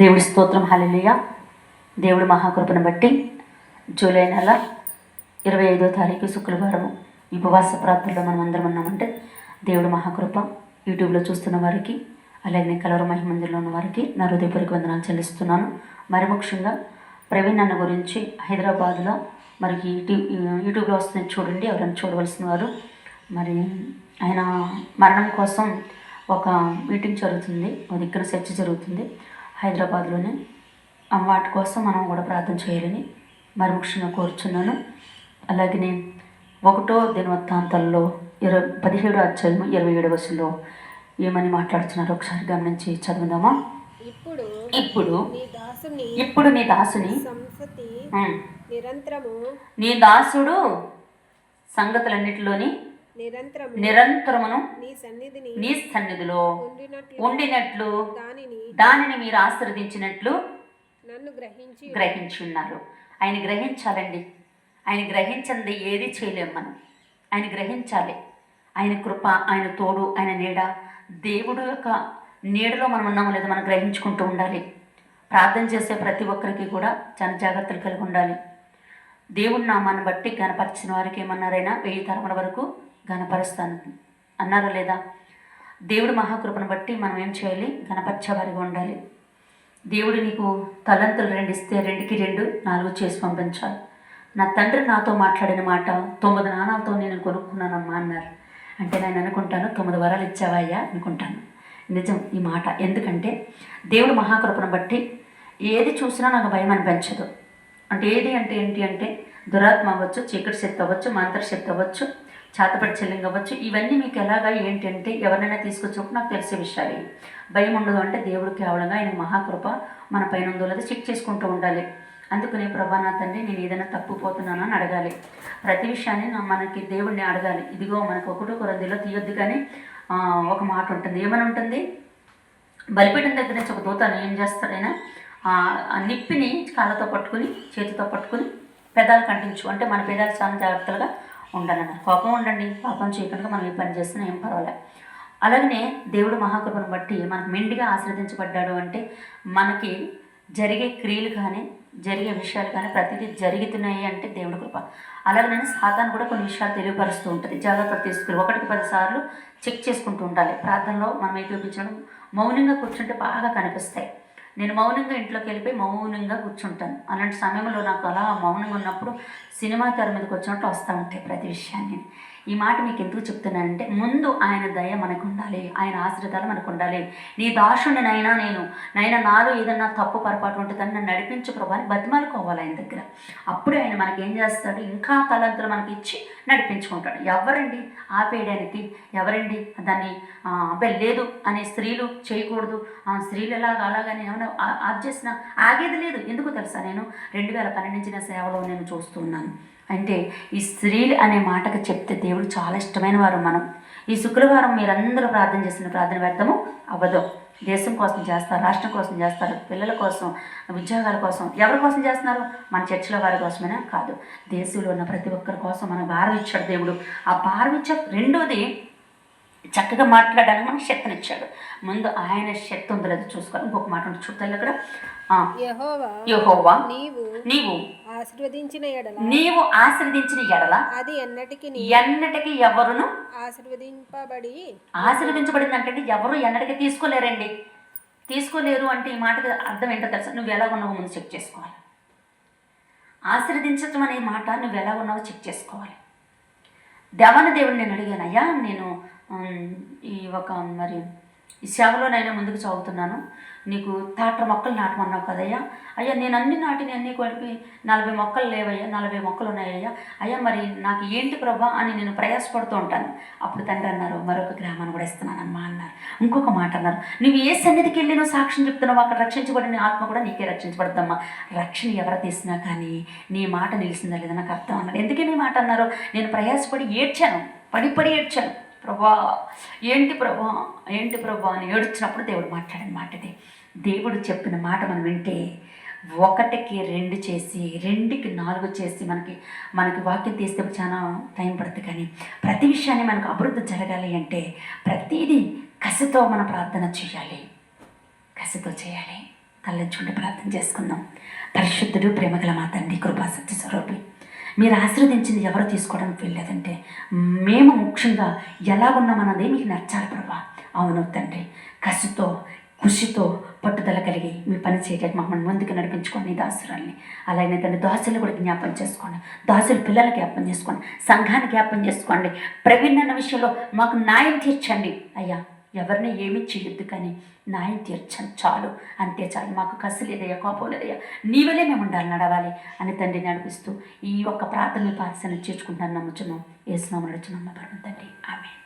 దేవుడి స్తోత్రం. హల్లెలూయా. దేవుడి మహాకృపను బట్టి జూలై నెల 25వ తారీఖు శుక్రవారం ఉపవాస ప్రార్థనలో మనం అందరం ఉన్నామంటే దేవుడి మహాకృప. యూట్యూబ్లో చూస్తున్న వారికి అలాగే కలవర మహిమ మందిరంలో ఉన్న వారికి నా హృదయపూర్వక వందనాలు చెల్లిస్తున్నాను. మరి ముఖ్యంగా ప్రవీణ్ అన్న గురించి హైదరాబాద్లో మరి యూట్యూబ్లో వస్తుంది చూడండి, ఎవరైనా చూడవలసిన వారు. మరి ఆయన మరణం కోసం ఒక మీటింగ్ జరుగుతుంది, ఒక దగ్గర చర్చ జరుగుతుంది హైదరాబాద్లోనే. వాటి కోసం మనం కూడా ప్రార్థన చేయాలని మరి ముఖ్యంగా కోరుచున్నాను. అలాగే 1వ దినవృత్తాంతాల్లో 17వ అధ్యాయము 27వ వచనంలో ఏమని మాట్లాడుతున్నారో ఒకసారి గమనించి చదువుదామా. ఇప్పుడు నీ దాసుని నీ దాసుడు సంగతులన్నిటిలోని నిరంతరమును నీ సన్నిధిలో ఉండినట్లు దానిని మీరు ఆశీర్వదించినట్లు గ్రహించి ఉన్నారు. ఆయన గ్రహించాలండి. ఆయన గ్రహించండి ఏది చేయలేము మనం. ఆయన గ్రహించాలి. ఆయన కృప, ఆయన తోడు, ఆయన నీడ, దేవుడు యొక్క నీడలో మనం ఉన్నామో లేదో మనం గ్రహించుకుంటూ ఉండాలి. ప్రార్థన చేసే ప్రతి ఒక్కరికి కూడా చాలా జాగ్రత్తలు కలిగి ఉండాలి. దేవుడి నామాన్ని బట్టి గణపరిచిన వారికి ఏమన్నారైనా 1000 తరముల వరకు గణపరుస్తాను అన్నారా లేదా? దేవుడి మహాకృపను బట్టి మనం ఏం చేయాలి? గణపరిచేవారిగా ఉండాలి. దేవుడు నీకు తలంతులు 2 ఇస్తే 2కి 2 4 చేసి పంపించాలి. నా తండ్రి నాతో మాట్లాడిన మాట 9 నాణాలతో నేను కొనుక్కున్నానమ్మా అన్నారు. అంటే నేను అనుకుంటాను 9 వరాలు ఇచ్చావయ్యా అనుకుంటాను. నిజం ఈ మాట. ఎందుకంటే దేవుడు మహాకృపను బట్టి ఏది చూసినా నాకు భయం అనిపించదు. అంటే ఏది అంటే ఏంటి అంటే దురాత్మ అవ్వచ్చు, చీకటి శక్తి అవ్వచ్చు, మంత్రశక్తి అవ్వచ్చు, చేతపడి చెల్లింగ్ అవ్వచ్చు. ఇవన్నీ మీకు ఎలాగా ఏంటి అంటే ఎవరినైనా తీసుకొచ్చినప్పుడు నాకు తెలిసే విషయాలు. భయం ఉండదు అంటే దేవుడు కేవలంగా ఆయన మహాకృప మన పైన ఉందో లేదో చెక్ చేసుకుంటూ ఉండాలి. అందుకనే ప్రభా నా తండ్రి నేను ఏదైనా తప్పుపోతున్నాను అని అడగాలి. ప్రతి విషయాన్ని మనకి దేవుడిని అడగాలి. ఇదిగో మనకు 1 కొరింథీలో తీయొద్దు కానీ ఒక మాట ఉంటుంది. ఏమని ఉంటుంది? బలిపీఠం దగ్గర నుంచి ఒక దూత ఏం చేస్తాడైనా ఆ నిప్పిని కాళ్ళతో పట్టుకుని చేతితో పట్టుకుని పెదాలు కంటించు అంటే మన పెదాలు చాలా జాగ్రత్తగా ఉండాలన్నారు. కోపం ఉండండి, పాపం చేయకుండా మనం ఏ పని చేస్తున్నా ఏం పర్వాలే. అలాగనే దేవుడు మహాకృపను బట్టి మనకు మెండిగా ఆశీర్వదించబడ్డాడు అంటే మనకి జరిగే క్రియలు కానీ జరిగే విషయాలు కానీ ప్రతిదీ జరుగుతున్నాయి అంటే దేవుడి కృప. అలాగనే సాతాను కూడా కొన్ని విషయాలు తెలియపరుస్తూ ఉంటుంది. జాగ్రత్తలు తీసుకుని 1కి 10 సార్లు చెక్ చేసుకుంటూ ఉండాలి. ప్రార్థనలో మనం ఏకీపించడం మౌనంగా కూర్చుంటే బాగా కనిపిస్తాయి. నేను మౌనంగా ఇంట్లోకి వెళ్ళిపోయి మౌనంగా కూర్చుంటాను. అలాంటి సమయంలో నాకు అలా మౌనంగా ఉన్నప్పుడు సినిమా తెర మీదకి వచ్చినట్టు వస్తూ ఉంటాయి ప్రతి విషయాన్ని. ఈ మాట మీకు ఎందుకు చెప్తున్నానంటే ముందు ఆయన దయ మనకు ఉండాలి, ఆయన ఆశ్రితాలు మనకు ఉండాలి. నీ దాసుని నైనా నాలో ఏదన్నా తప్పు పొరపాటు ఉంటుంది అని నన్ను నడిపించు ప్రభు అని బతిమాలుకోవాలి ఆయన దగ్గర. అప్పుడే ఆయన మనకి ఏం చేస్తాడు? ఇంకా తలంతులు మనకి ఇచ్చి నడిపించుకుంటాడు. ఎవరండి ఆపేయడానికి? ఎవరండి దాన్ని లేదు అనే స్త్రీలు చేయకూడదు, స్త్రీలు అలాగని ఏమైనా అది చేసినా ఆగేది లేదు. ఎందుకు తెలుసా? నేను 2012 నుంచి నా సేవలో నేను చూస్తున్నాను. అంటే ఈ స్త్రీలు అనే మాటకు చెప్తే దేవుడు చాలా ఇష్టమైన వారు మనం. ఈ శుక్రవారం మీరందరూ ప్రార్థన చేసిన ప్రార్థన వ్యర్థము అవ్వదు. దేశం కోసం చేస్తారు, రాష్ట్రం కోసం చేస్తారు, పిల్లల కోసం, ఉద్యోగాల కోసం. ఎవరి కోసం చేస్తున్నారు? మన చర్చిలో వారి కోసమైనా కాదు, దేశంలో ఉన్న ప్రతి ఒక్కరి కోసం మన భారం ఇచ్చాడు దేవుడు. ఆ భారం ఇచ్చాడు. రెండోది చక్కగా మాట్లాడడానికి మనకు శక్తినిచ్చాడు. ముందు ఆయన శక్తి ఉందో లేదో చూసుకోవాలి. ఇంకొక మాట ఉంటుంది చూడాలి అక్కడ. యెహోవా నీవు ఆశీర్వదించిన ఎడల అది ఎన్నటికి ఎవరును ఆశీర్వదించబడింది అంటే ఎవరు ఎన్నటికీ తీసుకోలేరు అంటే ఈ మాటకి అర్థం ఏంటో తెలుసా? నువ్వు ఎలా ఉన్నావో ముందు చెక్ చేసుకోవాలి. ఆశీర్వదించడం అనే మాట నువ్వు ఎలా ఉన్నావో చెక్ చేసుకోవాలి. దేవుడిని నేను అడిగాను, అయ్యా నేను ఈ సేవలోనైనా ముందుకు చదువుతున్నాను, నీకు తాట్ర మొక్కలు నాటమన్నావు కదయ్యా. అయ్యా నేను అన్ని నాటిని అన్నీ కలిపి 40 మొక్కలు లేవయ్యా, 40 మొక్కలు ఉన్నాయ్యా. అయ్యా మరి నాకు ఏంటి ప్రభా అని నేను ప్రయాసపడుతూ ఉంటాను. అప్పుడు తండ్రి అన్నారు, మరొక గ్రామాన్ని కూడా ఇస్తున్నానమ్మా అన్నారు. ఇంకొక మాట అన్నారు, నువ్వు ఏ సన్నిధికి వెళ్ళి నువ్వు సాక్ష్యం చెప్తున్నావు అక్కడ రక్షించబడిన ఆత్మ కూడా నీకే రక్షించబడద్దమ్మా. రక్షణ ఎవరు తీసినా కానీ నీ మాట నిలిచిందా లేదా నాకు అర్థం అన్నారు. ఎందుకే నీ మాట అన్నారు? నేను ప్రయాసపడి ఏడ్చాను, పడి ఏడ్చాను. ప్రభా ఏంటి ప్రభా అని ఏడ్చినప్పుడు దేవుడు మాట్లాడిన మాట ఇది. దేవుడు చెప్పిన మాట మనం వింటే 1కి 2 చేసి 2కి 4 చేసి మనకి వాక్యం తీస్తే చాలా టైం పడుతుంది. కానీ ప్రతి విషయాన్ని మనకు అభివృద్ధి జరగాలి అంటే ప్రతిదీ కసితో మన ప్రార్థన చేయాలి. కసితో చేయాలి. తల్లించుకుంటే ప్రార్థన చేసుకుందాం. పరిశుద్ధుడు, ప్రేమగల మా తండ్రి, కృపా సత్య స్వరూపి, మీరు ఆశీర్వదించింది ఎవరు తీసుకోవడానికి వెళ్ళలేదంటే మేము ముఖ్యంగా ఎలాగున్నామన్నది మీకు నచ్చాలి ప్రభా. అవును తండ్రి, కసితో కృషితో పట్టుదల కలిగి మీ పని చేయడానికి మమ్మల్ని ముందుకు నడిపించుకోండి దాసురాల్ని. అలాగే తండ్రి దాసులు కూడా జ్ఞాపం చేసుకోండి, దాసుల పిల్లలకి జ్ఞాపం చేసుకోండి, సంఘానికి జ్ఞాపం చేసుకోండి. ప్రవీణ్ అన్న విషయంలో మాకు న్యాయం తీర్చండి అయ్యా. ఎవరిని ఏమీ చేయొద్దు కానీ న్యాయం తీర్చండి చాలు, అంతే చాలు. మాకు కసి లేదయ్యా, కోపం లేదయ్యా, నీవలే మేము ఉండాలి, నడవాలి అని తండ్రి నడిపిస్తూ ఈ ఒక్క ప్రార్థన పాసన చేర్చుకుంటాను నమ్ముచున్నాం. యేసు నామములో నడుచున్నాం తండ్రి, ఆమేన్.